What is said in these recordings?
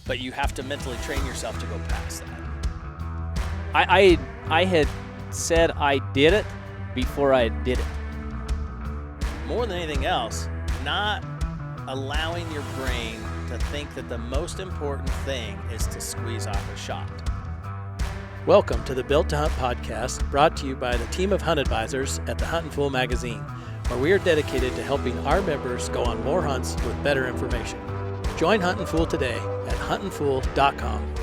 but you have to mentally train yourself to go past that. I had said I did it before I did it. More than anything else, not allowing your brain to think that the most important thing is to squeeze off a shot. Welcome to the Built to Hunt podcast, brought to you by the team of hunt advisors at the Huntin Fool magazine, where we are dedicated to helping our members go on more hunts with better information. Join Huntin Fool today at huntinfool.com.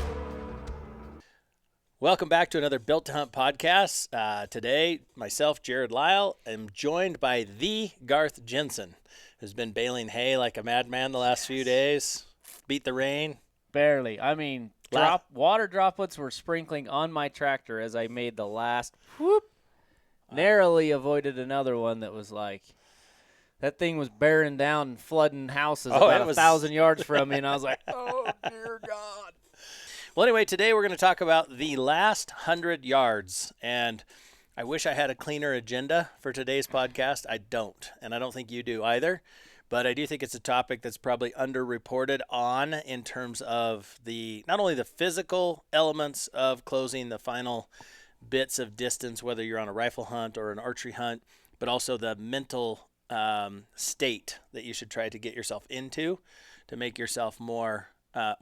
Welcome back to another Built to Hunt podcast. Today, myself, Jerrod Lyle, am joined by the Garth Jensen, who's been baling hay like a madman the last few days. Beat the rain. Barely. I mean, water droplets were sprinkling on my tractor as I made the last whoop. Narrowly avoided another one that was like, that thing was bearing down and flooding houses about 1,000 yards from me, and I was like, oh, dear God. Well, anyway, today we're going to talk about the last 100 yards, and I wish I had a cleaner agenda for today's podcast. I don't, and I don't think you do either, but I do think it's a topic that's probably underreported on in terms of not only the physical elements of closing the final bits of distance, whether you're on a rifle hunt or an archery hunt, but also the mental state that you should try to get yourself into to make yourself more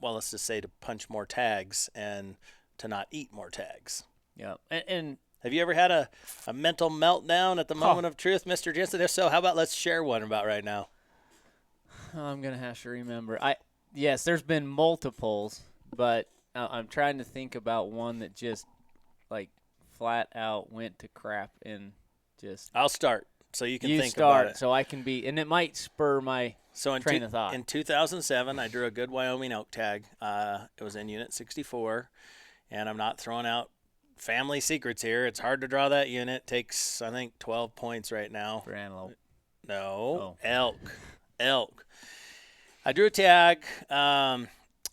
let's just say to punch more tags and to not eat more tags. Yeah. And have you ever had a mental meltdown at the moment of truth, Mr. Jensen? If so, how about let's share one about right now? I'm going to have to remember. Yes, there's been multiples, but I'm trying to think about one that just like flat out went to crap and just. I'll start so you can think about it. So I can be, and it might spur my train of thought. In 2007, I drew a good Wyoming elk tag. It was in Unit 64, and I'm not throwing out family secrets here. It's hard to draw that unit. It takes, I think, 12 points right now. For antelope. No, elk. I drew a tag.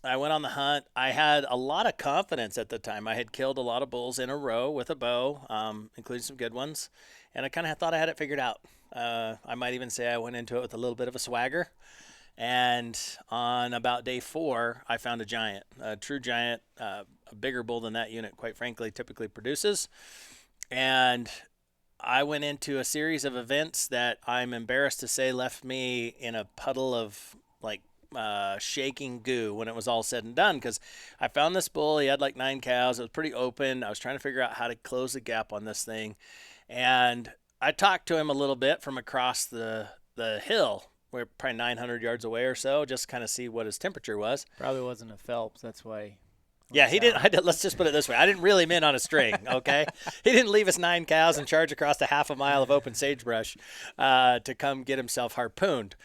I went on the hunt. I had a lot of confidence at the time. I had killed a lot of bulls in a row with a bow, including some good ones, and I kind of thought I had it figured out. I might even say I went into it with a little bit of a swagger. And on about day 4, I found a giant, a true giant, a bigger bull than that unit, quite frankly, typically produces. And I went into a series of events that I'm embarrassed to say left me in a puddle of shaking goo when it was all said and done, because I found this bull. He had like 9 cows. It was pretty open. I was trying to figure out how to close the gap on this thing. And I talked to him a little bit from across the hill. We're probably 900 yards away or so, just kind of see what his temperature was. Probably wasn't a Phelps. That's why. Yeah, he didn't. Let's just put it this way. I didn't reel him in on a string, okay? He didn't leave us 9 cows and charge across a half a mile of open sagebrush to come get himself harpooned.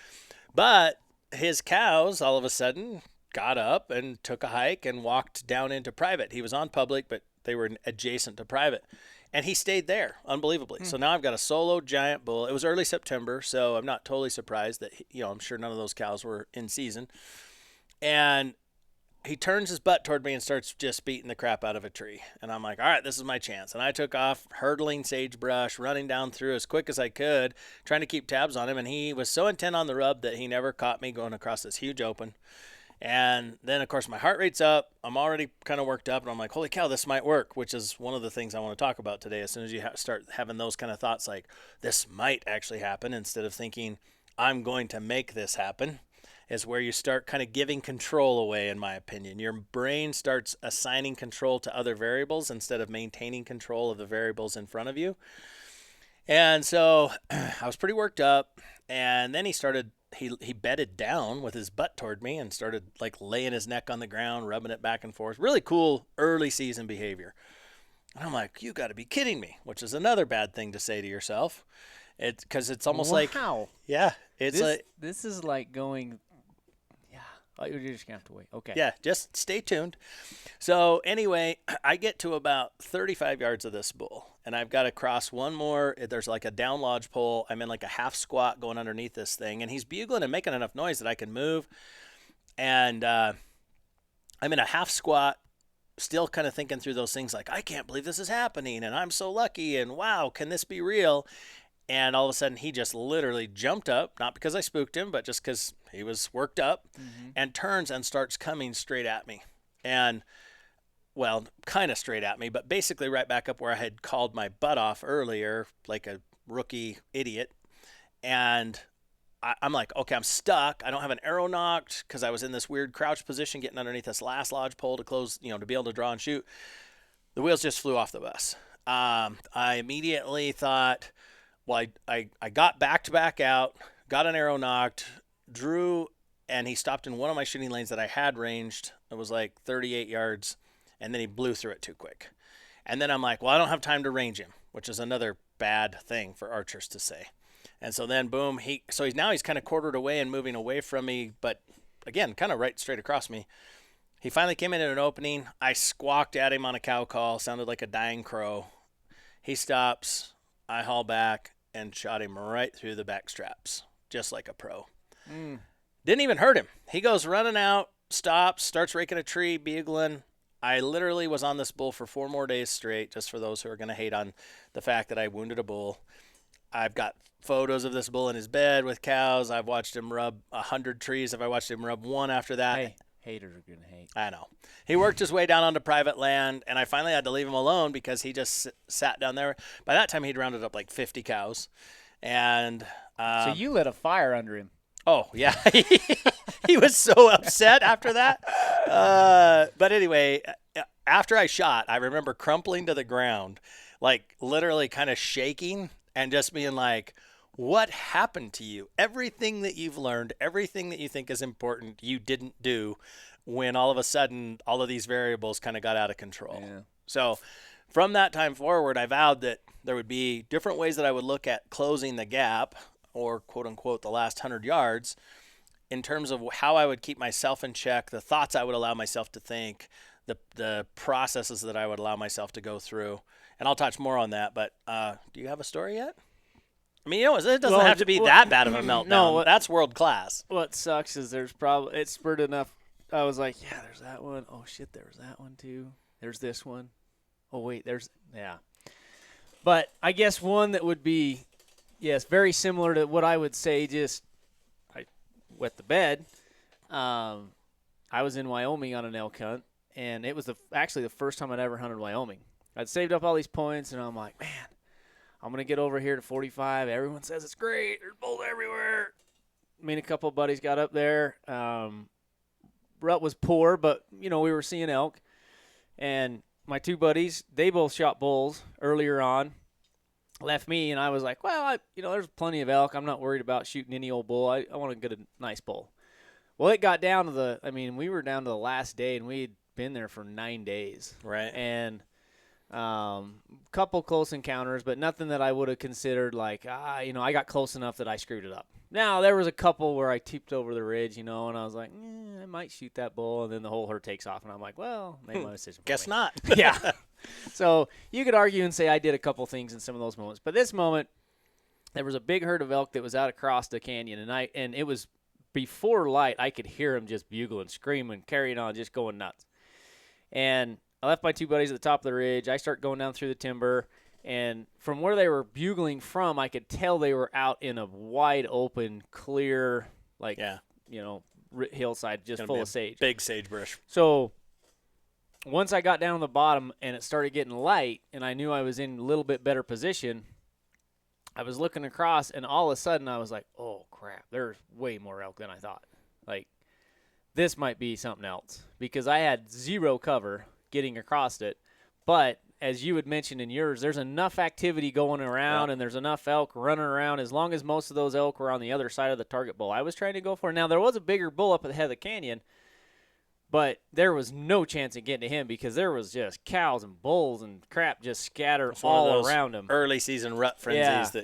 But his cows all of a sudden got up and took a hike and walked down into private. He was on public, but they were adjacent to private. And he stayed there, unbelievably. So now I've got a solo giant bull. It was early September, so I'm not totally surprised that, I'm sure none of those cows were in season. And he turns his butt toward me and starts just beating the crap out of a tree. And I'm like, all right, this is my chance. And I took off, hurdling sagebrush, running down through as quick as I could, trying to keep tabs on him. And he was so intent on the rub that he never caught me going across this huge open. And then, of course, my heart rate's up. I'm already kind of worked up, and I'm like, holy cow, this might work, which is one of the things I want to talk about today. As soon as you start having those kind of thoughts like, this might actually happen, instead of thinking, I'm going to make this happen, is where you start kind of giving control away, in my opinion. Your brain starts assigning control to other variables instead of maintaining control of the variables in front of you. And so I was pretty worked up, and then he bedded down with his butt toward me and started like laying his neck on the ground, rubbing it back and forth. Really cool early season behavior. And I'm like, you got to be kidding me, which is another bad thing to say to yourself. Because it's almost like, yeah, this is like going, you're just going to have to wait. Okay. Yeah, just stay tuned. So anyway, I get to about 35 yards of this bull, and I've got to cross one more. There's like a down lodge pole. I'm in like a half squat going underneath this thing, and he's bugling and making enough noise that I can move. And I'm in a half squat, still kind of thinking through those things like, I can't believe this is happening, and I'm so lucky, and wow, can this be real? And all of a sudden, he just literally jumped up, not because I spooked him, but just because he was worked up, and turns and starts coming straight at me. And, well, kind of straight at me, but basically right back up where I had called my butt off earlier, like a rookie idiot. And I'm like, okay, I'm stuck. I don't have an arrow knocked because I was in this weird crouch position getting underneath this last lodge pole to close, to be able to draw and shoot. The wheels just flew off the bus. I immediately thought, well, I got back out, got an arrow knocked, drew, and he stopped in one of my shooting lanes that I had ranged. It was like 38 yards, and then he blew through it too quick. And then I'm like, well, I don't have time to range him, which is another bad thing for archers to say. And so then, boom, he's kind of quartered away and moving away from me, but again, kind of right straight across me. He finally came in at an opening. I squawked at him on a cow call, sounded like a dying crow. He stops. I haul back and shot him right through the back straps, just like a pro. Didn't even hurt him. He goes running out, stops, starts raking a tree, bugling. I literally was on this bull for 4 more days straight, just for those who are going to hate on the fact that I wounded a bull. I've got photos of this bull in his bed with cows. I've watched him rub 100 trees. If I watched him rub one after that. Hey, haters are going to hate. I know. He worked his way down onto private land, and I finally had to leave him alone because he just sat down there. By that time, he'd rounded up like 50 cows. And so you lit a fire under him. Oh, yeah. He was so upset after that. But anyway, after I shot, I remember crumpling to the ground, like literally kind of shaking and just being like, what happened to you? Everything that you've learned, everything that you think is important, you didn't do when all of a sudden all of these variables kind of got out of control. Yeah. So from that time forward, I vowed that there would be different ways that I would look at closing the gap, or quote unquote the last 100 yards, in terms of how I would keep myself in check, the thoughts I would allow myself to think, the processes that I would allow myself to go through. And I'll touch more on that, but do you have a story yet? I mean, it doesn't have to be that bad of a meltdown. No, that's world class. What sucks is it spurred enough. I was like, yeah, there's that one. Oh, shit, there was that one too. There's this one. Oh, wait, yeah. But I guess one that would be, yes, very similar to what I would say, just I wet the bed. I was in Wyoming on an elk hunt, and it was actually the first time I'd ever hunted Wyoming. I'd saved up all these points, and I'm like, man, I'm going to get over here to 45. Everyone says it's great. There's bulls everywhere. Me and a couple of buddies got up there. Rut was poor, but, we were seeing elk. And my 2 buddies, they both shot bulls earlier on. Left me, and I was like, well, there's plenty of elk. I'm not worried about shooting any old bull. I want to get a nice bull. Well, it got down to we were down to the last day, and we'd been there for 9 days. Right. And couple close encounters, but nothing that I would have considered like, I got close enough that I screwed it up. Now, there was a couple where I tipped over the ridge, and I was like, I might shoot that bull, and then the whole herd takes off, and I'm like, well, made my decision. Guess not. Yeah. So you could argue and say I did a couple things in some of those moments, but this moment, there was a big herd of elk that was out across the canyon, and it was before light. I could hear them just bugling, screaming, carrying on, just going nuts. And I left my 2 buddies at the top of the ridge. I start going down through the timber, and from where they were bugling from, I could tell they were out in a wide open, clear, hillside just full of sage. Big sagebrush. So once I got down to the bottom and it started getting light and I knew I was in a little bit better position, I was looking across, and all of a sudden I was like, oh, crap, there's way more elk than I thought. Like, this might be something else, because I had 0 cover getting across it. But as you had mentioned in yours, there's enough activity going around, and there's enough elk running around, as long as most of those elk were on the other side of the target bull I was trying to go for. Now, there was a bigger bull up at the head of the canyon, but there was no chance of getting to him because there was just cows and bulls and crap just scattered all around him. Early season rut frenzies.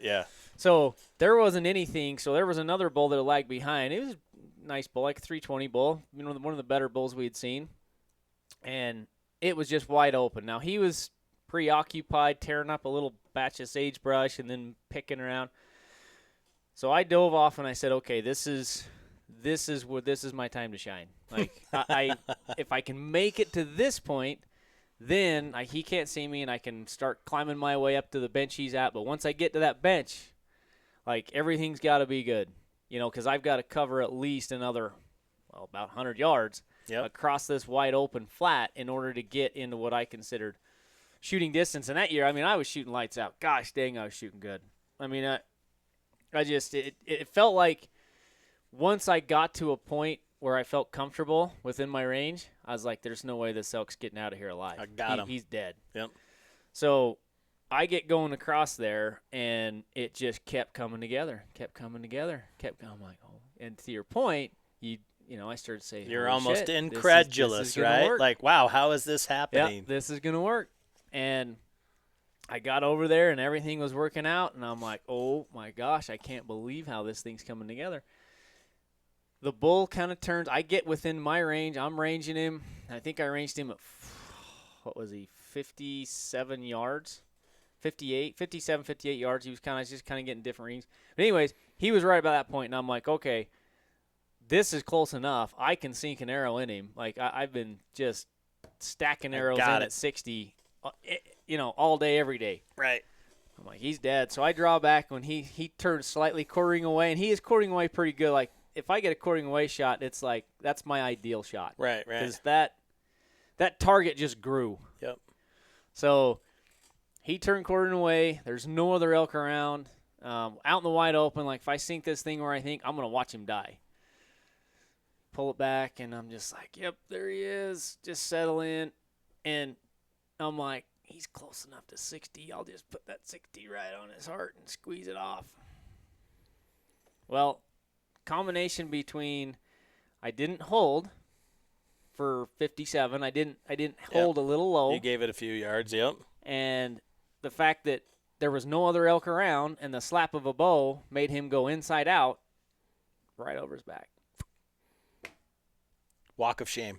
So there wasn't anything. So there was another bull that lagged behind. It was a nice bull, like a 320 bull, one of the better bulls we had seen. And it was just wide open. Now, he was preoccupied tearing up a little batch of sagebrush and then picking around. So I dove off and I said, okay, this is my time to shine. Like, if I can make it to this point, then he can't see me and I can start climbing my way up to the bench he's at. But once I get to that bench, Like, everything's got to be good, because I've got to cover at least another, about 100 yards across this wide open flat in order to get into what I considered shooting distance. And that year, I was shooting lights out. Gosh dang, I was shooting good. It felt like once I got to a point where I felt comfortable within my range, I was like, there's no way this elk's getting out of here alive. I got him. He's dead. Yep. So I get going across there, and it just kept coming together. I'm like, oh. And to your point, I started saying, you're almost shit, incredulous, this is gonna right? work. Like, wow, how is this happening? Yep, this is going to work. And I got over there, and everything was working out, and I'm like, oh, my gosh, I can't believe how this thing's coming together. The bull kind of turns. I get within my range. I'm ranging him. I think I ranged him at, 57 yards? 57, 58 yards. He was just kind of getting different readings. But anyways, he was right about that point, and I'm like, okay, this is close enough. I can sink an arrow in him. Like, I've been just stacking arrows in at 60, all day, every day. Right. I'm like, he's dead. So I draw back when he turns slightly quartering away, and he is quartering away pretty good. Like, if I get a quartering away shot, it's like that's my ideal shot. Right. Because that target just grew. Yep. So he turned quartering away. There's no other elk around. Out in the wide open, like if I sink this thing where I think, I'm going to watch him die. Pull it back, and I'm just like, yep, there he is. Just settle in. And I'm like, he's close enough to 60. I'll just put that 60 right on his heart and squeeze it off. Well, combination between I didn't hold for 57. I didn't hold a little low. You gave it a few yards, yep. And the fact that there was no other elk around and the slap of a bow made him go inside out right over his back. Walk of shame.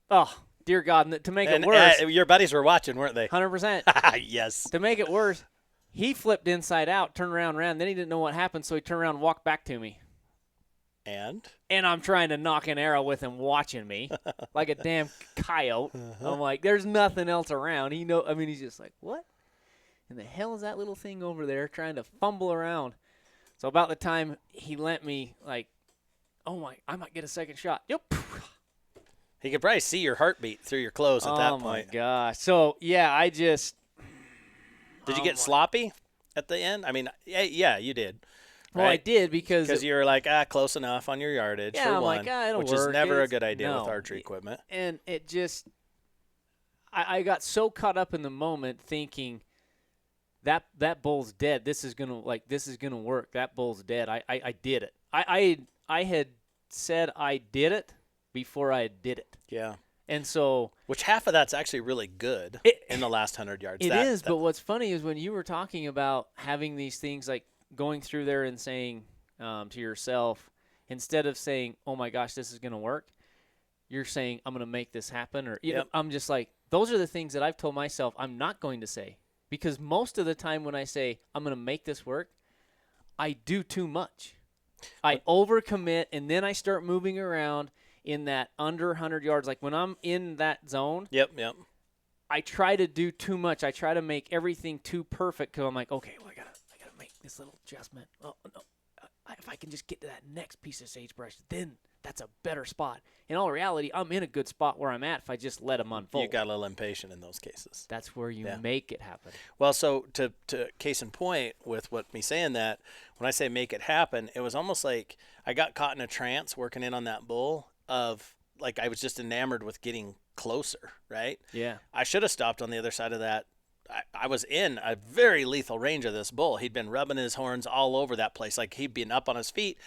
Oh, dear God. And to make it worse. Your buddies were watching, weren't they? 100%. Yes. To make it worse, he flipped inside out, turned around, ran. Then he didn't know what happened, so he turned around and walked back to me. And I'm trying to knock an arrow with him watching me like a damn coyote. I'm like, there's nothing else around. He's just like, what in the hell is that little thing over there trying to fumble around? So about the time he lent me, like, oh my, I might get a second shot. Yep. He could probably see your heartbeat through your clothes at that point. Oh my gosh. So yeah, I just. Did you get sloppy at the end? Yeah, you did. Well, right? I did because you were like, close enough on your yardage for I'm one, like, it'll which work. is never a good idea with archery equipment. And it just, I got so caught up in the moment thinking that bull's dead. This is gonna work. That bull's dead. I did it. I had said I did it before I did it. Yeah. And so, which half of that's actually really good in the last 100 yards. It is, but what's funny is when you were talking about having these things like going through there and saying to yourself, instead of saying, oh my gosh, this is going to work, you're saying, I'm going to make this happen. Or I'm just like, those are the things that I've told myself I'm not going to say. Because most of the time when I say, I'm going to make this work, I do too much. I overcommit, and then I start moving around in that under 100 yards. Like when I'm in that zone, Yep. I try to do too much. I try to make everything too perfect because I'm like, okay, well, I gotta make this little adjustment. Oh, no. If I can just get to that next piece of sagebrush, then that's a better spot. In all reality, I'm in a good spot where I'm at if I just let them unfold. You got a little impatient in those cases. That's where you make it happen. Well, so to case in point with what me saying that, when I say make it happen, it was almost like I got caught in a trance working in on that bull of like I was just enamored with getting closer, right? Yeah. I should have stopped on the other side of that. I was in a very lethal range of this bull. He'd been rubbing his horns all over that place. Like he'd been up on his feet.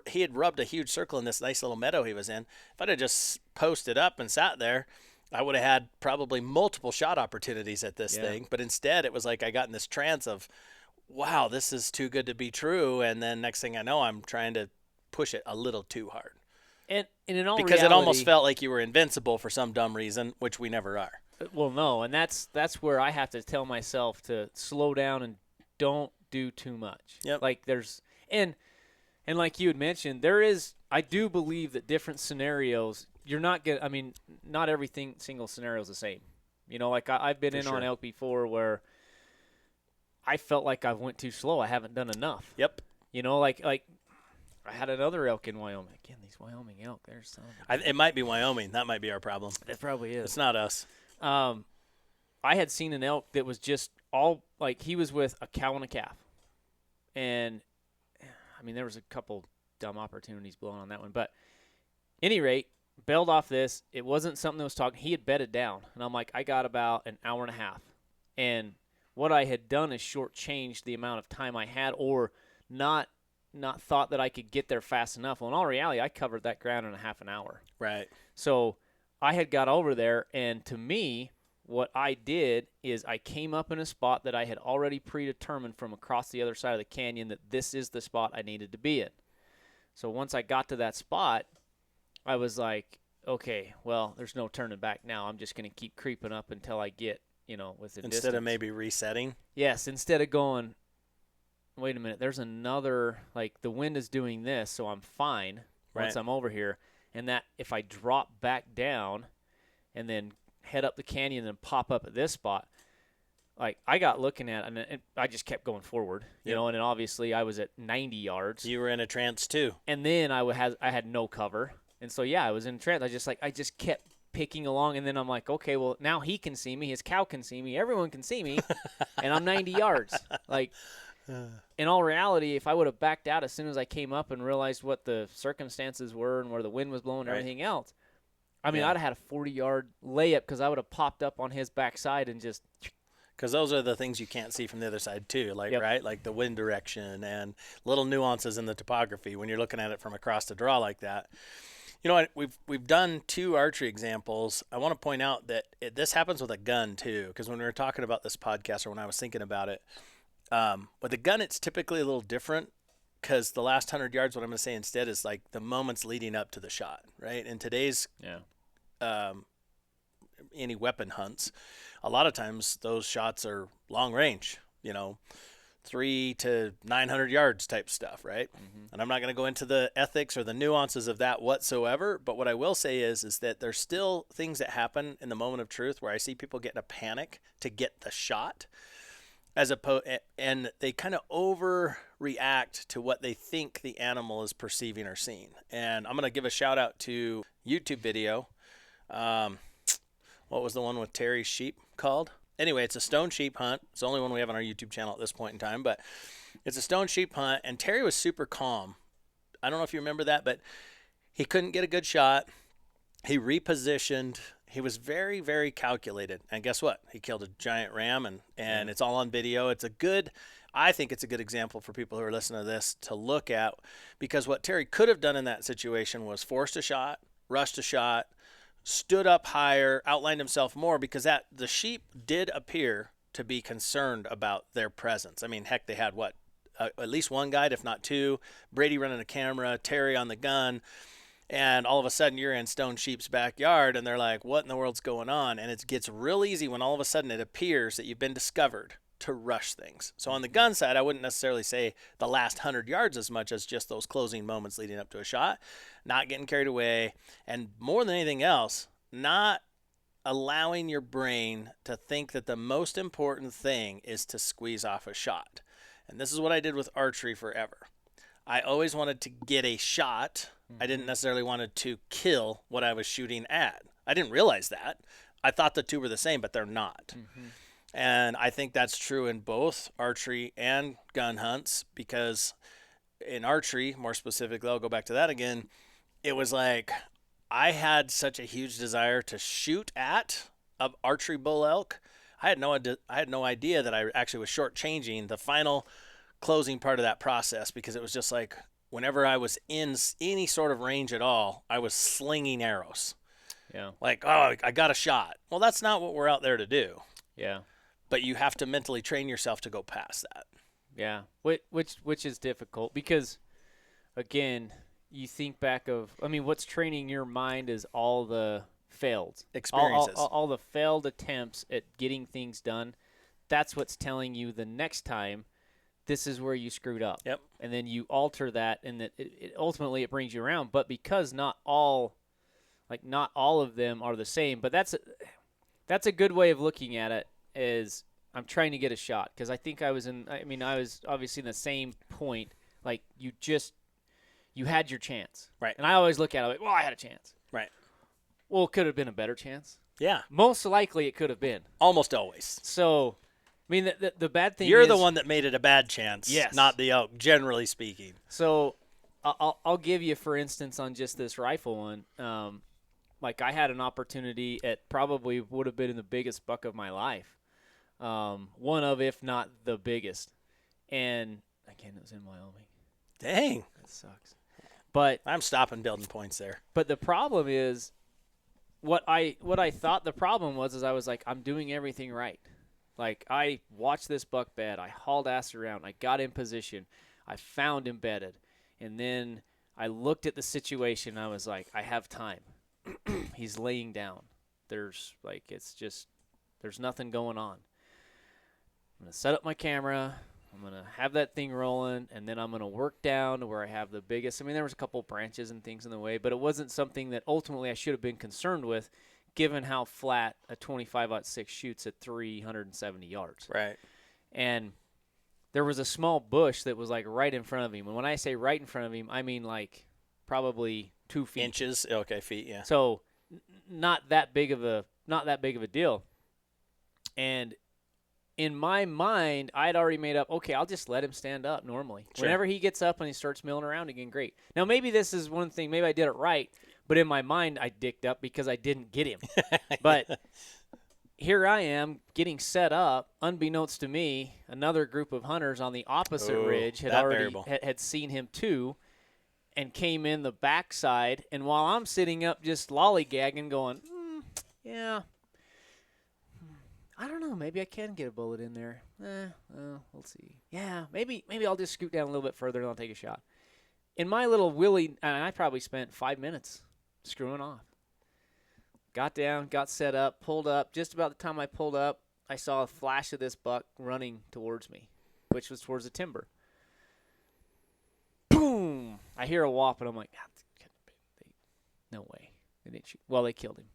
He had rubbed a huge circle in this nice little meadow he was in. If I'd have just posted up and sat there, I would have had probably multiple shot opportunities at this thing. But instead, it was like I got in this trance of, wow, this is too good to be true. And then next thing I know, I'm trying to push it a little too hard. And in all because reality, it almost felt like you were invincible for some dumb reason, which we never are. Well, no, and that's where I have to tell myself to slow down and don't do too much. Yep. Like there's and like you had mentioned, I do believe that different scenarios you're not get. I mean, not everything single scenario is the same. Like I've been on elk before where I felt like I went too slow. I haven't done enough. Yep. You know, like I had another elk in Wyoming. Again, these Wyoming elk, there's some. It might be Wyoming. That might be our problem. It probably is. It's not us. I had seen an elk that was just all, like, he was with a cow and a calf. And, I mean, there was a couple dumb opportunities blown on that one. But, any rate, bailed off this. It wasn't something that was talking. He had bedded down. And I'm like, I got about an hour and a half. And what I had done is shortchanged the amount of time I had, or not thought that I could get there fast enough. Well, in all reality, I covered that ground in a half an hour. Right. So I had got over there, and to me, what I did is I came up in a spot that I had already predetermined from across the other side of the canyon that this is the spot I needed to be in. So once I got to that spot, I was like, okay, well, there's no turning back now. I'm just going to keep creeping up until I get, within distance. Instead of maybe resetting? Yes, instead of going, wait a minute, there's another, like, the wind is doing this, so I'm fine once I'm over here. And that if I drop back down and then head up the canyon and pop up at this spot, like, I got looking at it, and I just kept going forward, you know, and then obviously I was at 90 yards. You were in a trance too. And then I had no cover. And so, yeah, I was in a trance. I just kept picking along, and then I'm like, okay, well, now he can see me, his cow can see me, everyone can see me, and I'm 90 yards. Like, in all reality, if I would have backed out as soon as I came up and realized what the circumstances were and where the wind was blowing and everything else, I mean, I'd have had a 40-yard layup because I would have popped up on his backside and just. Because those are the things you can't see from the other side too, like right, like the wind direction and little nuances in the topography when you're looking at it from across the draw like that. You know what? We've done 2 archery examples. I want to point out that this happens with a gun too, because when we were talking about this podcast, or when I was thinking about it, with a gun, it's typically a little different. Because the last 100 yards, what I'm going to say instead is like the moments leading up to the shot, right? In today's any weapon hunts, a lot of times those shots are long range, 300 to 900 yards type stuff, right? Mm-hmm. And I'm not going to go into the ethics or the nuances of that whatsoever, but what I will say is that there's still things that happen in the moment of truth where I see people get in a panic to get the shot, and they kind of overreact to what they think the animal is perceiving or seeing. And I'm going to give a shout out to YouTube video. What was the one with Terry's sheep called? Anyway, it's a stone sheep hunt. It's the only one we have on our YouTube channel at this point in time, but it's a stone sheep hunt, and Terry was super calm. I don't know if you remember that, but he couldn't get a good shot. He repositioned. He was very, very calculated. And guess what? He killed a giant ram, and it's all on video. I think it's a good example for people who are listening to this to look at, because what Terry could have done in that situation was forced a shot, rushed a shot, stood up higher, outlined himself more, because the sheep did appear to be concerned about their presence. I mean, heck, they had at least one guide, if not 2, Brady running a camera, Terry on the gun, and all of a sudden you're in Stone Sheep's backyard and they're like, what in the world's going on? And it gets real easy when all of a sudden it appears that you've been discovered to rush things. So on the gun side, I wouldn't necessarily say the last 100 yards as much as just those closing moments leading up to a shot, not getting carried away, and more than anything else, not allowing your brain to think that the most important thing is to squeeze off a shot. And this is what I did with archery forever. I always wanted to get a shot. I didn't necessarily want to kill what I was shooting at. I didn't realize that. I thought the two were the same, but they're not. Mm-hmm. And I think that's true in both archery and gun hunts, because in archery, more specifically, I'll go back to that again, it was like I had such a huge desire to shoot at an archery bull elk. I had no idea that I actually was shortchanging the final closing part of that process, because it was just like whenever I was in any sort of range at all, I was slinging arrows. Yeah. Like, oh, I got a shot. Well, that's not what we're out there to do. Yeah. But you have to mentally train yourself to go past that. Yeah. Which is difficult, because, again, you think back what's training your mind is all the failed experiences, all the failed attempts at getting things done. That's what's telling you the next time this is where you screwed up. Yep. And then you alter that, and that ultimately it brings you around. But because not all of them are the same. But that's a good way of looking at it. Is I'm trying to get a shot, because I think I was obviously in the same point Like you had your chance. Right. And I always look at it like, well, I had a chance. Right. Well, it could have been a better chance. Yeah. Most likely it could have been. Almost always. So, I mean, the bad thing You're is, the one that made it a bad chance, Yes. not the elk, generally speaking. So, I'll give you, for instance, on just this rifle one. Like, I had an opportunity at probably would have been the biggest buck of my life. One of, if not the biggest. And, again, it was in Wyoming. Dang. That sucks. But I'm stopping building points there. But the problem is, what I thought the problem was is I was like, I'm doing everything right. Like, I watched this buck bed. I hauled ass around. I got in position. I found embedded. And then I looked at the situation. I was like, I have time. He's laying down. There's nothing going on. I'm going to set up my camera. I'm going to have that thing rolling, and then I'm going to work down to where I have the biggest. I mean, there was a couple branches and things in the way, but it wasn't something that ultimately I should have been concerned with, given how flat a 25-06 shoots at 370 yards. Right. And there was a small bush that was, like, right in front of him. And when I say right in front of him, I mean, like, probably 2 feet. Inches? Okay, feet, yeah. So not that big of a deal. And in my mind, I'd already made up, okay, I'll just let him stand up normally. Sure. Whenever he gets up and he starts milling around again, great. Now, maybe this is one thing. Maybe I did it right, but in my mind, I dicked up because I didn't get him. But here I am getting set up. Unbeknownst to me, another group of hunters on the opposite ridge had seen him too and came in the backside. And while I'm sitting up just lollygagging going, yeah, I don't know. Maybe I can get a bullet in there. We'll see. Yeah, maybe I'll just scoot down a little bit further and I'll take a shot. In my little willy, and I probably spent 5 minutes screwing off. Got down, got set up, pulled up. Just about the time I pulled up, I saw a flash of this buck running towards me, which was towards the timber. Boom! I hear a whop, and I'm like, no way. They didn't shoot. Well, they killed him.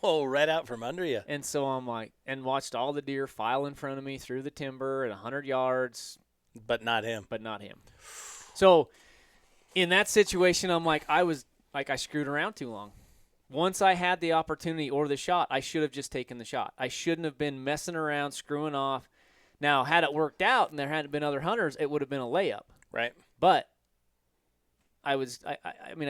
Oh, right out from under you. And so I'm like, and watched all the deer file in front of me through the timber at 100 yards. But not him. So in that situation, I'm like, I screwed around too long. Once I had the opportunity or the shot, I should have just taken the shot. I shouldn't have been messing around, screwing off. Now, had it worked out and there hadn't been other hunters, it would have been a layup. Right. But I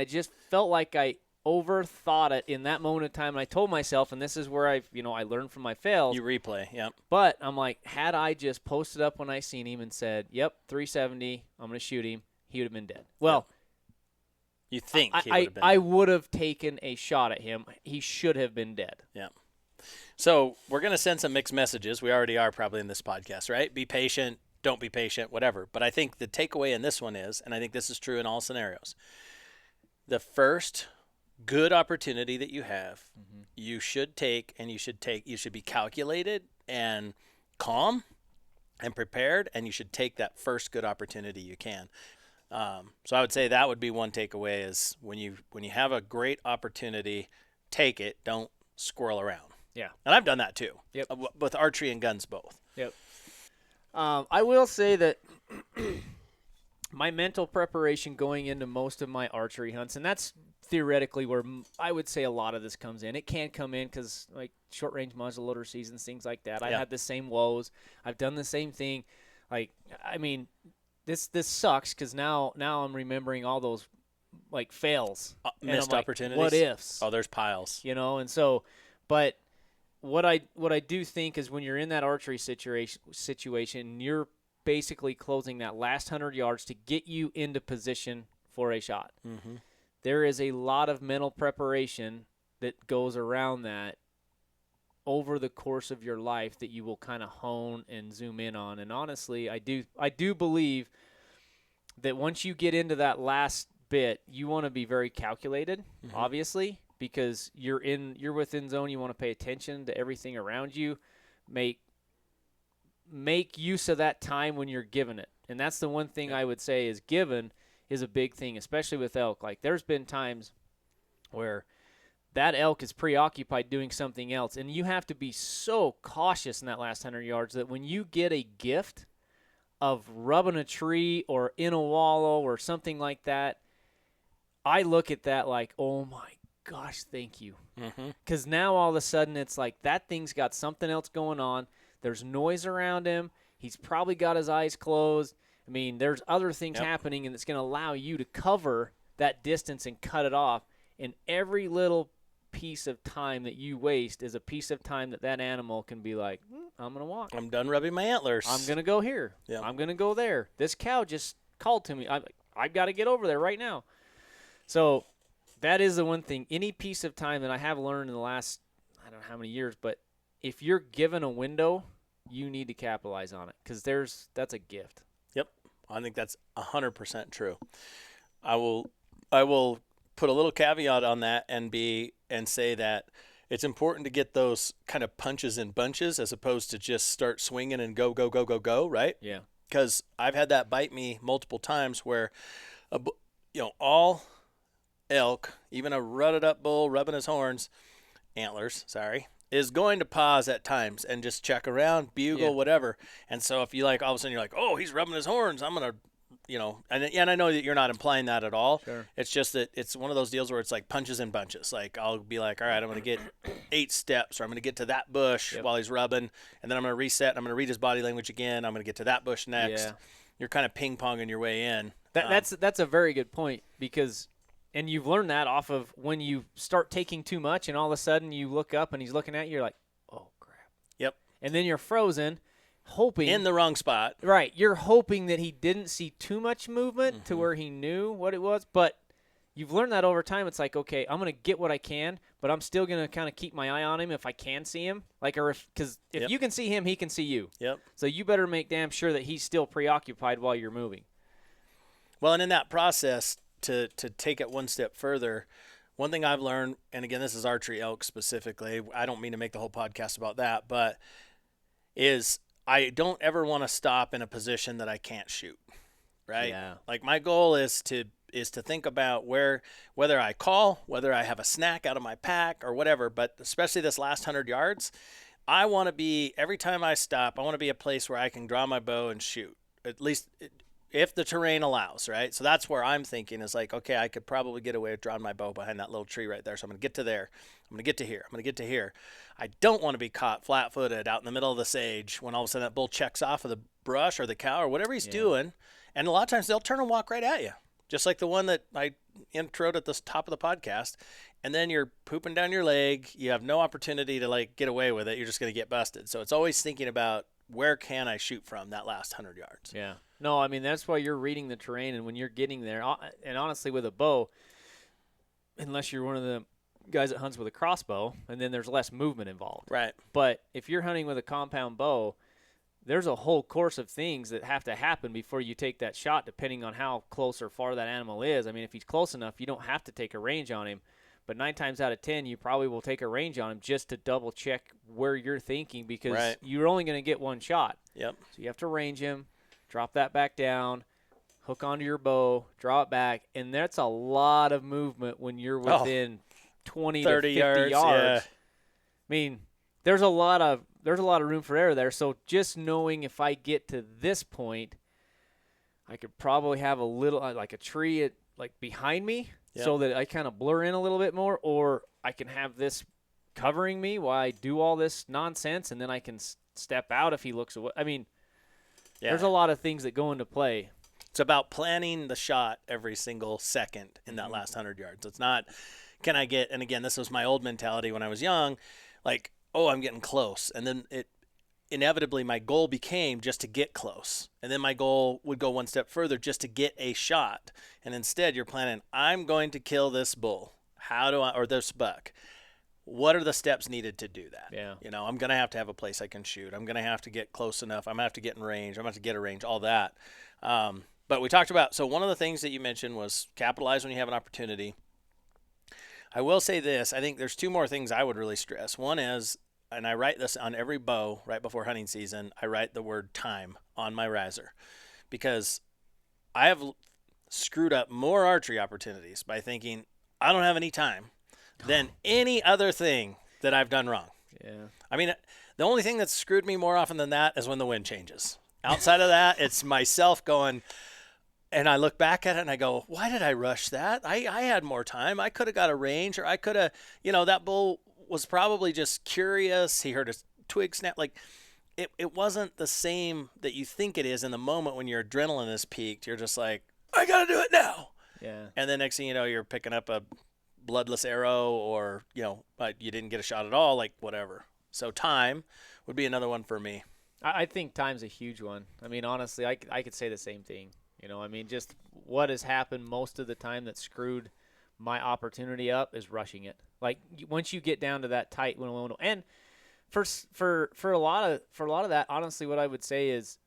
just felt like I overthought it in that moment of time, and I told myself, and this is where I learned from my fails. You replay, yep. But I'm like, had I just posted up when I seen him and said, "Yep, 370, I'm going to shoot him," he would have been dead. Well, you think he would have been? I would have taken a shot at him. He should have been dead. Yeah. So we're going to send some mixed messages. We already are probably in this podcast, right? Be patient, don't be patient, whatever. But I think the takeaway in this one is, and I think this is true in all scenarios, the first good opportunity that you have, you should take, and you should be calculated and calm and prepared, and you should take that first good opportunity you can. So I would say that would be one takeaway is when you have a great opportunity, take it, don't squirrel around. Yeah. And I've done that too. Yep. With archery and guns both. Yep. I will say that my mental preparation going into most of my archery hunts, and that's theoretically where I would say a lot of this comes in. It can come in because, like, short-range muzzleloader seasons, things like that. I had the same woes. I've done the same thing. Like, I mean, this sucks because now I'm remembering all those, like, fails. Missed opportunities. What ifs? Oh, there's piles. And so, but what I do think is when you're in that archery situation, you're basically closing that last 100 yards to get you into position for a shot. Mm-hmm. There is a lot of mental preparation that goes around that over the course of your life that you will kind of hone and zoom in on. And honestly, I do believe that once you get into that last bit, you want to be very calculated, obviously, because you're within zone. You want to pay attention to everything around you. Make use of that time when you're given it. And that's the one thing I would say is given is a big thing, especially with elk. Like, there's been times where that elk is preoccupied doing something else, and you have to be so cautious in that last 100 yards that when you get a gift of rubbing a tree or in a wallow or something like that, I look at that like, oh my gosh, thank you. Because now all of a sudden it's like that thing's got something else going on. There's noise around him. He's probably got his eyes closed. I mean, there's other things happening, and it's going to allow you to cover that distance and cut it off. And every little piece of time that you waste is a piece of time that animal can be like, I'm going to walk. I'm done rubbing my antlers. I'm going to go here. Yep. I'm going to go there. This cow just called to me. I've got to get over there right now. So that is the one thing. Any piece of time that I have learned in the last, I don't know how many years, but if you're given a window, you need to capitalize on it because that's a gift. Yep. I think that's 100% true. I will put a little caveat on that and say that it's important to get those kind of punches in bunches as opposed to just start swinging and go, right? Yeah. Because I've had that bite me multiple times where, all elk, even a rutted up bull rubbing his antlers, is going to pause at times and just check around, bugle, whatever. And so if you all of a sudden you're like, oh, he's rubbing his horns, I'm going to, and I know that you're not implying that at all. Sure. It's just that it's one of those deals where it's like punches and bunches. Like I'll be like, all right, I'm going to get 8 steps, or I'm going to get to that bush while he's rubbing, and then I'm going to reset, and I'm going to read his body language again. I'm going to get to that bush next. Yeah. You're kind of ping-ponging your way in. That's a very good point because – and you've learned that off of when you start taking too much and all of a sudden you look up and he's looking at you, you're like, oh, crap. Yep. And then you're frozen, hoping. In the wrong spot. Right. You're hoping that he didn't see too much movement to where he knew what it was. But you've learned that over time. It's like, okay, I'm going to get what I can, but I'm still going to kind of keep my eye on him if I can see him. Because if you can see him, he can see you. Yep. So you better make damn sure that he's still preoccupied while you're moving. Well, and in that process, to take it one step further, one thing I've learned, and again, this is archery elk specifically, I don't mean to make the whole podcast about that, but is I don't ever want to stop in a position that I can't shoot, right? Yeah. Like my goal is to think about whether I call, whether I have a snack out of my pack or whatever, but especially this last 100 yards, I want to be, every time I stop, I want to be a place where I can draw my bow and shoot, at least if the terrain allows, right? So that's where I'm thinking is like, okay, I could probably get away with drawing my bow behind that little tree right there. So I'm going to get to there. I'm going to get to here. I'm going to get to here. I don't want to be caught flat-footed out in the middle of the sage when all of a sudden that bull checks off of the brush or the cow or whatever he's doing. And a lot of times they'll turn and walk right at you, just like the one that I introed at the top of the podcast. And then you're pooping down your leg. You have no opportunity to like get away with it. You're just going to get busted. So it's always thinking about where can I shoot from that last 100 yards. Yeah. No, I mean, that's why you're reading the terrain, and when you're getting there, and honestly with a bow, unless you're one of the guys that hunts with a crossbow, and then there's less movement involved. Right. But if you're hunting with a compound bow, there's a whole course of things that have to happen before you take that shot, depending on how close or far that animal is. I mean, if he's close enough, you don't have to take a range on him. But 9 times out of 10, you probably will take a range on him just to double check where you're thinking because you're only going to get one shot. Yep. So you have to range him. Drop that back down, hook onto your bow, draw it back, and that's a lot of movement when you're within 20 to 50 yards. Yeah. I mean, there's a lot of room for error there. So just knowing if I get to this point, I could probably have a little like a tree behind me so that I kind of blur in a little bit more, or I can have this covering me while I do all this nonsense, and then I can step out if he looks away. I mean. Yeah. There's a lot of things that go into play. It's about planning the shot every single second in that last 100 yards. It's not, can I get, and again, this was my old mentality when I was young, like, oh, I'm getting close. And then inevitably my goal became just to get close. And then my goal would go one step further just to get a shot. And instead you're planning, I'm going to kill this bull. Or this buck. What are the steps needed to do that? Yeah. I'm going to have a place I can shoot. I'm going to have to get close enough. I'm going to have to get in range. I'm going to have to get a range, all that. But we talked about, so one of the things that you mentioned was capitalize when you have an opportunity. I will say this. I think there's 2 more things I would really stress. One is, and I write this on every bow right before hunting season, I write the word time on my riser because I have screwed up more archery opportunities by thinking I don't have any time than any other thing that I've done wrong. Yeah. I mean, the only thing that's screwed me more often than that is when the wind changes. Outside of that, it's myself going, and I look back at it and I go, why did I rush that? I had more time. I could have got a range, or I could have, that bull was probably just curious. He heard a twig snap. Like, it wasn't the same that you think it is in the moment when your adrenaline is peaked. You're just like, I got to do it now. Yeah. And then next thing you know, you're picking up a bloodless arrow, or, you didn't get a shot at all, like whatever. So time would be another one for me. I think time's a huge one. I mean, honestly, I could say the same thing. Just what has happened most of the time that screwed my opportunity up is rushing it. Like, once you get down to that tight window, and for a lot of that, honestly, what I would say is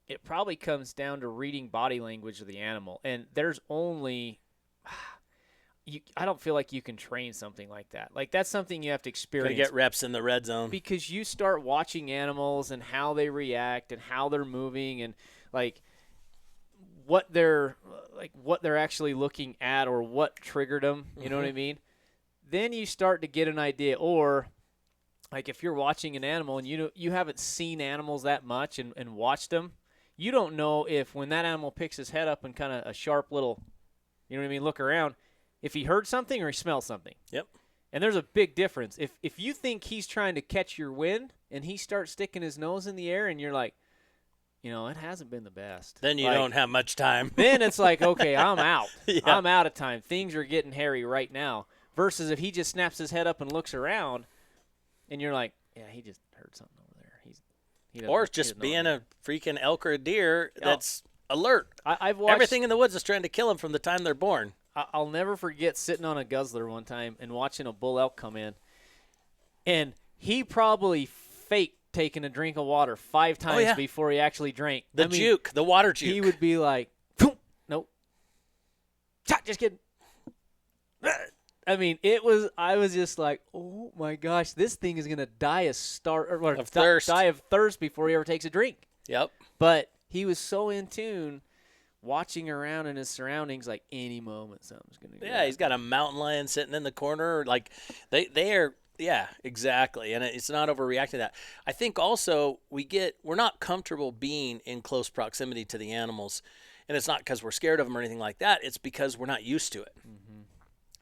it probably comes down to reading body language of the animal. And there's only I don't feel like you can train something like that. Like, that's something you have to experience. Gotta get reps in the red zone. Because you start watching animals and how they react and how they're moving and what they're actually looking at or what triggered them. You know what I mean? Then you start to get an idea. Or like, if you're watching an animal and you haven't seen animals that much and watched them, you don't know if when that animal picks his head up and kind of a sharp little, look around, if he heard something or he smelled something. Yep. And there's a big difference. If you think he's trying to catch your wind and he starts sticking his nose in the air and you're like, it hasn't been the best. Then you don't have much time. Then it's like, okay, I'm out. Yeah. I'm out of time. Things are getting hairy right now. Versus if he just snaps his head up and looks around and you're like, yeah, he just heard something over there. Or just being a freaking elk or a deer that's alert. I've watched everything in the woods is trying to kill them from the time they're born. I'll never forget sitting on a guzzler one time and watching a bull elk come in. And he probably faked taking a drink of water 5 times before he actually drank. The water juke. He would be like, nope. Just kidding. I was just like, oh my gosh, this thing is going to die die of thirst before he ever takes a drink. Yep. But he was so in tune, watching around in his surroundings, like any moment something's going to go. Yeah, he's got a mountain lion sitting in the corner. Like, they are, yeah, exactly. And it's not overreacting to that. I think also we're not comfortable being in close proximity to the animals. And it's not because we're scared of them or anything like that. It's because we're not used to it. Mm-hmm.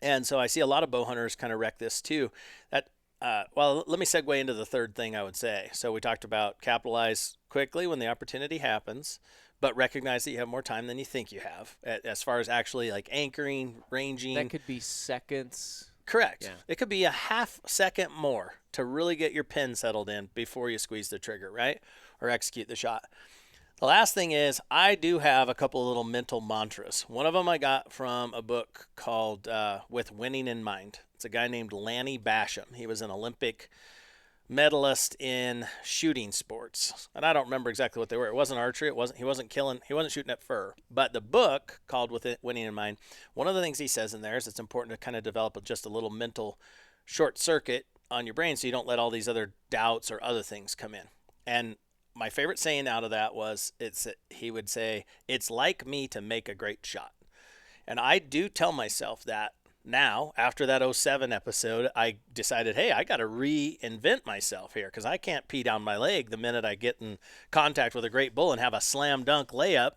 And so I see a lot of bow hunters kind of wreck this too. Let me segue into the third thing I would say. So we talked about capitalize quickly when the opportunity happens, but recognize that you have more time than you think you have as far as actually like anchoring, ranging. That could be seconds. Correct. Yeah. It could be a half second more to really get your pin settled in before you squeeze the trigger, right? Or execute the shot. The last thing is I do have a couple of little mental mantras. One of them I got from a book called With Winning in Mind. It's a guy named Lanny Basham. He was an Olympic medalist in shooting sports. And I don't remember exactly what they were. It wasn't archery. He wasn't shooting at fur. But the book called With Winning in Mind, one of the things he says in there is it's important to kind of develop just a little mental short circuit on your brain so you don't let all these other doubts or other things come in. And my favorite saying out of that was he would say, it's like me to make a great shot. And I do tell myself that now, after that 07 episode, I decided, hey, I got to reinvent myself here because I can't pee down my leg the minute I get in contact with a great bull and have a slam dunk layup.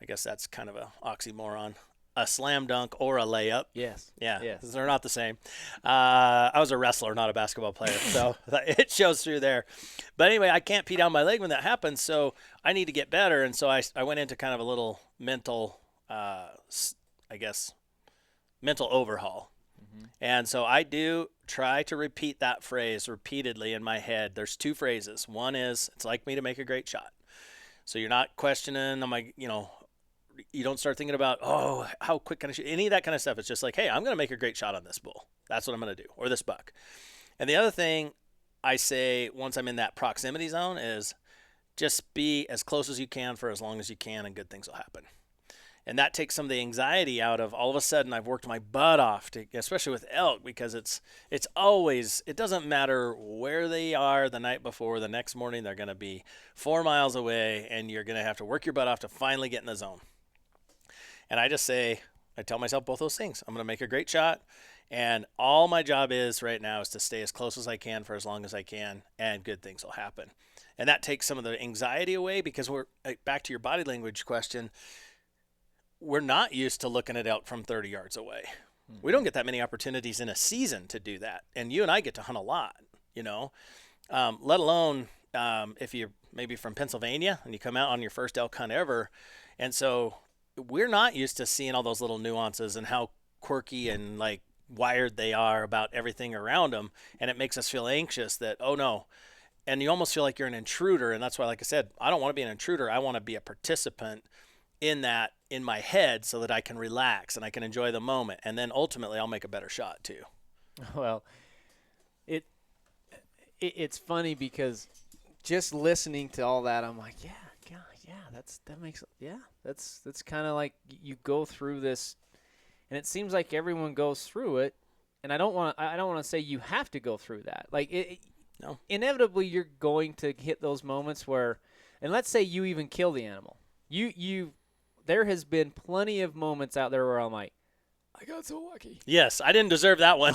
I guess that's kind of an oxymoron. A slam dunk or a layup. Yes. Yeah. Yes. They're not the same. I was a wrestler, not a basketball player. So it shows through there. But anyway, I can't pee down my leg when that happens. So I need to get better. And so I went into kind of a little mental, mental overhaul. Mm-hmm. And so I do try to repeat that phrase repeatedly in my head. There's 2 phrases. One is, it's like me to make a great shot. So you're not questioning, you don't start thinking about, oh, how quick can I shoot? Any of that kind of stuff. It's just like, hey, I'm going to make a great shot on this bull. That's what I'm going to do, or this buck. And the other thing I say once I'm in that proximity zone is just be as close as you can for as long as you can, and good things will happen. And that takes some of the anxiety out of all of a sudden I've worked my butt off, especially with elk, because it doesn't matter where they are the night before, the next morning they're going to be 4 miles away, and you're going to have to work your butt off to finally get in the zone. And I tell myself both those things. I'm going to make a great shot, And all my job is right now is to stay as close as I can for as long as I can, and good things will happen. And that takes some of the anxiety away, because we're back to your body language question. We're not used to looking at elk from 30 yards away. Mm-hmm. We don't get that many opportunities in a season to do that. And you and I get to hunt a lot, let alone if you're maybe from Pennsylvania and you come out on your first elk hunt ever. And so we're not used to seeing all those little nuances and how quirky and like wired they are about everything around them. And it makes us feel anxious that, oh no. And you almost feel like you're an intruder. And that's why, like I said, I don't want to be an intruder. I want to be a participant in that in my head, so that I can relax and I can enjoy the moment. And then ultimately I'll make a better shot too. Well, it's funny because just listening to all that, I'm like, that's kind of like you go through this, and it seems like everyone goes through it. And I don't want to say you have to go through that. Like no, inevitably you're going to hit those moments where, and let's say you even kill the animal. There has been plenty of moments out there where I'm like, I got so lucky. Yes, I didn't deserve that one.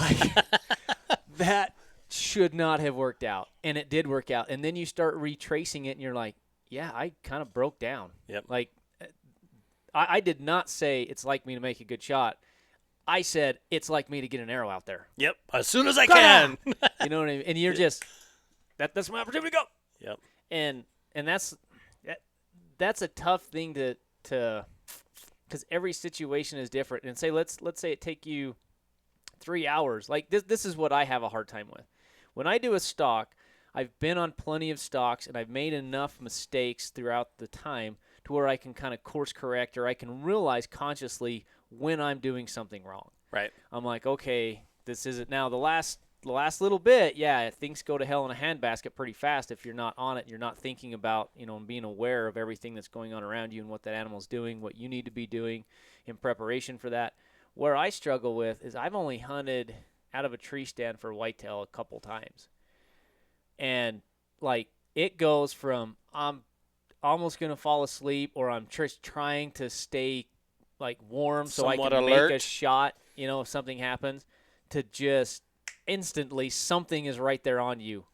That should not have worked out, and it did work out. And then you start retracing it, and you're like, yeah, I kind of broke down. Yep. Like, I did not say it's like me to make a good shot. I said it's like me to get an arrow out there. Yep, as soon as I can. You know what I mean? And you're just that's my opportunity to go. Yep. And that's a tough thing to because every situation is different. And let's say it take you 3 hours. Like this is what I have a hard time with. When I do a stalk, I've been on plenty of stalks, and I've made enough mistakes throughout the time to where I can kind of course correct, or I can realize consciously when I'm doing something wrong. Right. I'm like, okay, this isn't now the last little bit. Yeah, things go to hell in a handbasket pretty fast if you're not on it. You're not thinking about, and being aware of everything that's going on around you and what that animal's doing, what you need to be doing in preparation for that. Where I struggle with is I've only hunted out of a tree stand for whitetail a couple times. And, like, it goes from I'm almost going to fall asleep, or I'm just trying to stay, like, warm so I can alert. make a shot, if something happens, to just instantly something is right there on you.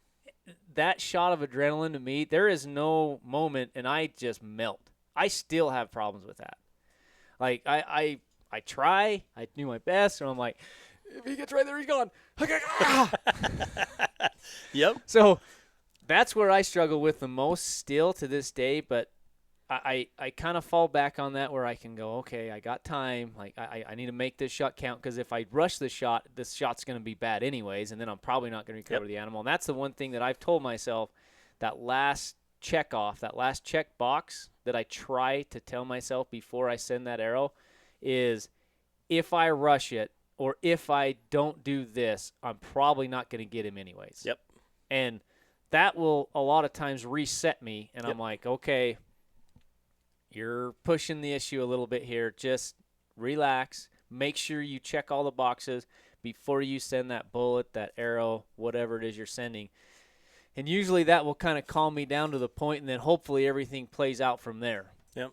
That shot of adrenaline to me, there is no moment, and I just melt. I still have problems with that. Like, I try. I do my best, and I'm like, if he gets right there, he's gone. Yep. So that's where I struggle with the most still to this day, but I kind of fall back on that where I can go, okay, I got time. Like, I need to make this shot count, because if I rush this shot's going to be bad anyways, and then I'm probably not going to recover the animal. And that's the one thing that I've told myself, that last check off, that last check box that I try to tell myself before I send that arrow is, if I rush it, or if I don't do this, I'm probably not going to get him anyways. Yep. And that will a lot of times reset me, and I'm like, okay, you're pushing the issue a little bit here. Just relax. Make sure you check all the boxes before you send that bullet, that arrow, whatever it is you're sending. And usually that will kind of calm me down to the point, and then hopefully everything plays out from there. Yep.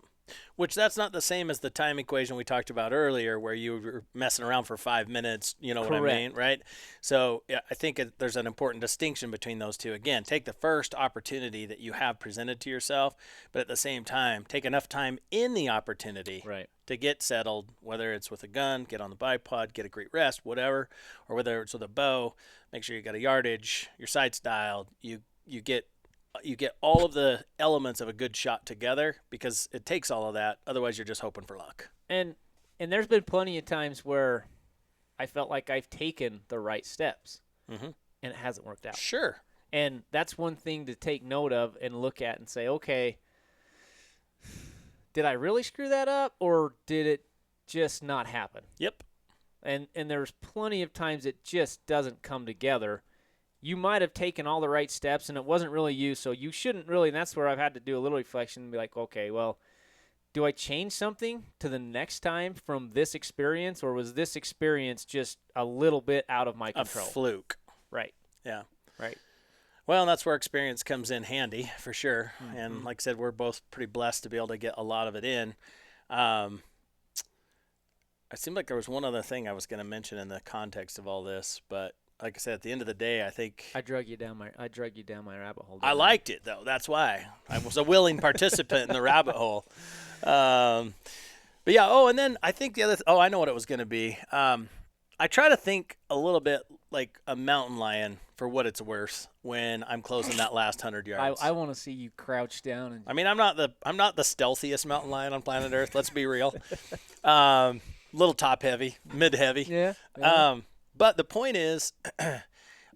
Which that's not the same as the time equation we talked about earlier, where you were messing around for 5 minutes, you know Correct. what I mean, right? So yeah, I think there's an important distinction between those two. Again, take the first opportunity that you have presented to yourself, but at the same time, take enough time in the opportunity to get settled, whether it's with a gun, get on the bipod, get a great rest, whatever, or whether it's with a bow, make sure you got a yardage, your sight's dialed, you get all of the elements of a good shot together, because it takes all of that. Otherwise, you're just hoping for luck. And there's been plenty of times where I felt like I've taken the right steps, and it hasn't worked out. Sure. And that's one thing to take note of and look at and say, okay, did I really screw that up, or did it just not happen? Yep. And there's plenty of times it just doesn't come together. You might have taken all the right steps, and it wasn't really you, so you shouldn't really, and that's where I've had to do a little reflection and be like, okay, well, do I change something to the next time from this experience, or was this experience just a little bit out of my control? A fluke. Right. Yeah. Right. Well, that's where experience comes in handy, for sure. And like I said, we're both pretty blessed to be able to get a lot of it in. it seemed like there was one other thing I was going to mention in the context of all this, but like I said, at the end of the day, I think I drug you down my rabbit hole. I liked it though. That's why I was a willing participant in the rabbit hole. But yeah. Oh, and then I think the other. I know what it was going to be. I try to think a little bit like a mountain lion for what it's worth when I'm closing that last 100 yards. I want to see you crouch down. And I mean, I'm not the stealthiest mountain lion on planet Earth. Let's be real. Little top heavy, mid heavy. Yeah. But the point is,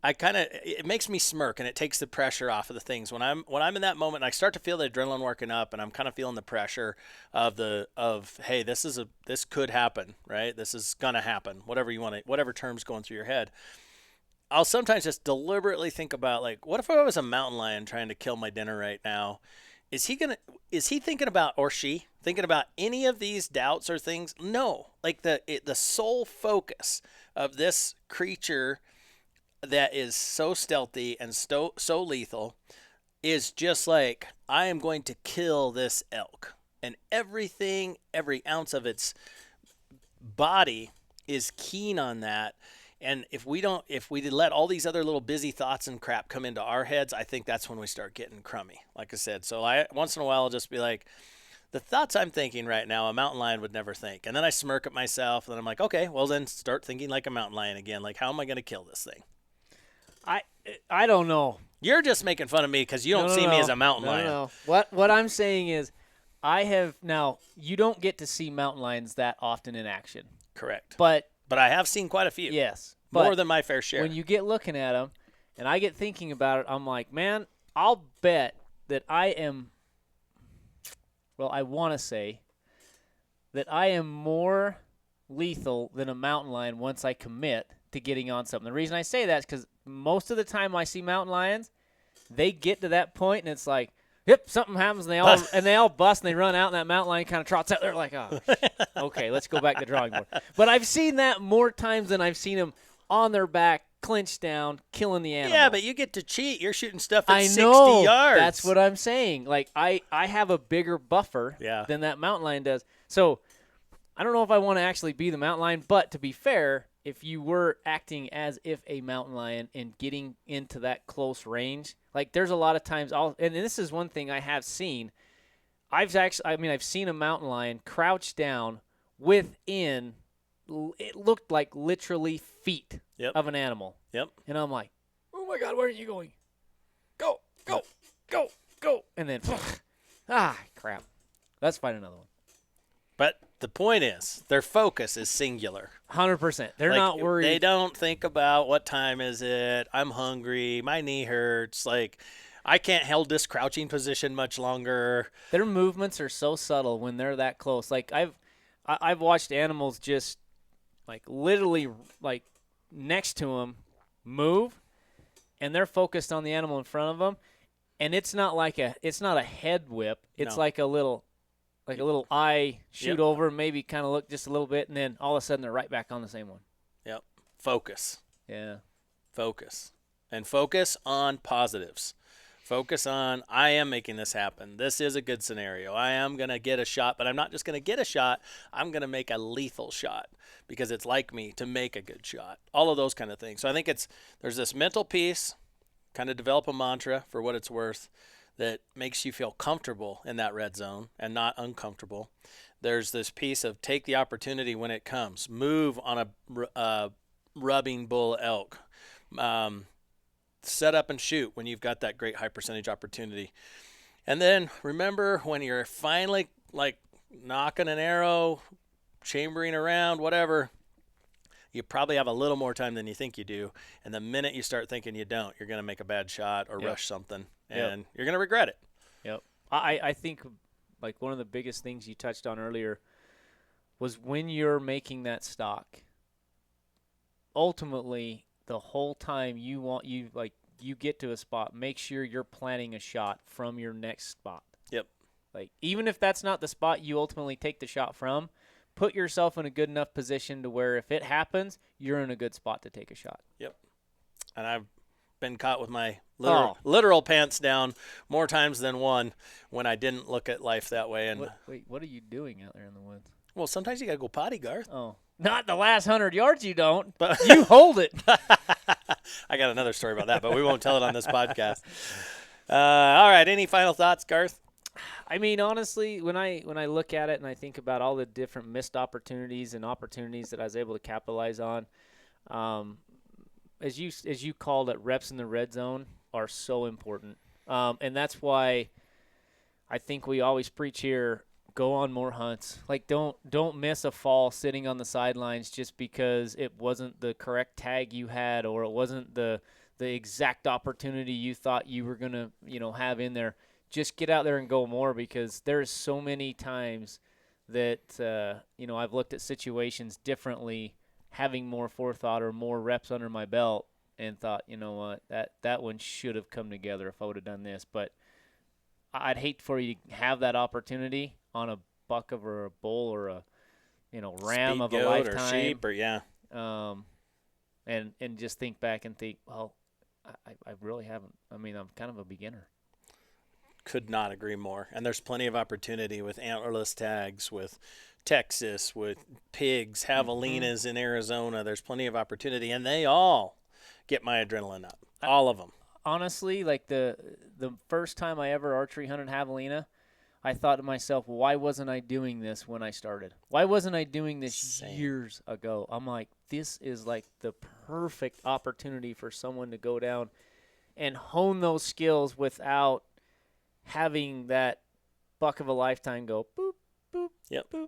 it makes me smirk and it takes the pressure off of the things when I'm in that moment and I start to feel the adrenaline working up and I'm kind of feeling the pressure of hey, this could happen, right? This is gonna happen. Whatever term's going through your head. I'll sometimes just deliberately think about like, what if I was a mountain lion trying to kill my dinner right now? Is he thinking about, or she thinking about any of these doubts or things? No, like the sole focus of this creature that is so stealthy and so lethal is just like, I am going to kill this elk, and every ounce of its body is keen on that. And if we let all these other little busy thoughts and crap come into our heads, I think that's when we start getting crummy, like I said. So once in a while, I'll just be like, the thoughts I'm thinking right now, a mountain lion would never think. And then I smirk at myself, and then I'm like, okay, well then start thinking like a mountain lion again. Like, how am I going to kill this thing? I don't know. You're just making fun of me because you don't see me as a mountain lion. No. What I'm saying is, you don't get to see mountain lions that often in action. Correct. But I have seen quite a few. Yes. More than my fair share. When you get looking at them, and I get thinking about it, I'm like, man, I'll bet that I want to say that I am more lethal than a mountain lion once I commit to getting on something. The reason I say that is because most of the time I see mountain lions, they get to that point, and it's like, yep, something happens, and they all bust, and they run out, and that mountain lion kind of trots out. They're like, oh, okay, let's go back to the drawing board. But I've seen that more times than I've seen them on their back, clinched down, killing the animal. Yeah, but you get to cheat. You're shooting stuff at 60 yards. That's what I'm saying. Like, I have a bigger buffer than that mountain lion does. So I don't know if I want to actually be the mountain lion, but to be fair, if you were acting as if a mountain lion and getting into that close range, like there's a lot of times, and this is one thing I have seen. I've seen a mountain lion crouch down within, it looked like literally feet of an animal. Yep. And I'm like, oh my God, where are you going? Go. And then, crap. Let's find another one. But the point is, their focus is singular. 100%. They're not worried. They don't think about what time is it. I'm hungry. My knee hurts. Like, I can't hold this crouching position much longer. Their movements are so subtle when they're that close. Like, I've watched animals just like literally like next to them move, and they're focused on the animal in front of them, and it's not a head whip. It's like a little eye shoot over, maybe kind of look just a little bit, and then all of a sudden they're right back on the same one. Yep. Focus. Yeah. Focus. And focus on positives. Focus on, I am making this happen. This is a good scenario. I am going to get a shot, but I'm not just going to get a shot. I'm going to make a lethal shot because it's like me to make a good shot. All of those kind of things. So I think there's this mental piece, kind of develop a mantra for what it's worth, that makes you feel comfortable in that red zone and not uncomfortable. There's this piece of take the opportunity when it comes. Move on a rubbing bull elk. Set up and shoot when you've got that great high percentage opportunity. And then remember when you're finally like knocking an arrow, chambering around, whatever, you probably have a little more time than you think you do. And the minute you start thinking you don't, you're going to make a bad shot or rush something. And you're going to regret it. Yep. I think like one of the biggest things you touched on earlier was when you're making that stock, ultimately the whole time you get to a spot, make sure you're planning a shot from your next spot. Yep. Like even if that's not the spot you ultimately take the shot from, put yourself in a good enough position to where if it happens, you're in a good spot to take a shot. Yep. And I've been caught with my literal pants down more times than one when I didn't look at life that way. And what are you doing out there in the woods? Well, sometimes you got to go potty, Garth. Oh, not the last 100 yards you don't. But You hold it. I got another story about that, but we won't tell it on this podcast. All right. Any final thoughts, Garth? I mean, honestly, when I look at it and I think about all the different missed opportunities and opportunities that I was able to capitalize on, as you called it, reps in the red zone are so important. And that's why I think we always preach here, go on more hunts. Like, don't miss a fall sitting on the sidelines just because it wasn't the correct tag you had or it wasn't the exact opportunity you thought you were going to, have in there. Just get out there and go more, because there's so many times that, I've looked at situations differently, having more forethought or more reps under my belt, and thought, you know what, that one should have come together if I would have done this. But I'd hate for you to have that opportunity on a buck or a bull or a, ram Speed of a goat lifetime. or sheep or and just think back and think, well, I really haven't. I mean, I'm kind of a beginner. Could not agree more. And there's plenty of opportunity with antlerless tags, with Texas, with pigs, javelinas in Arizona. There's plenty of opportunity, and they all get my adrenaline up. All of them. Honestly, like the first time I ever archery hunted javelina, I thought to myself, why wasn't I doing this when I started? Why wasn't I doing this years ago? I'm like, this is like the perfect opportunity for someone to go down and hone those skills without having that buck of a lifetime go boop, boop, Yep. boop.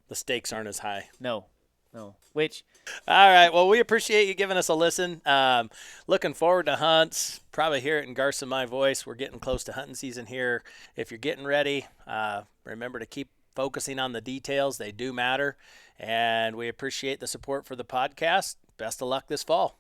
The stakes aren't as high. No. Which, all right. Well, we appreciate you giving us a listen. Looking forward to hunts. Probably hear it in Garth and my voice. We're getting close to hunting season here. If you're getting ready, remember to keep focusing on the details. They do matter. And we appreciate the support for the podcast. Best of luck this fall.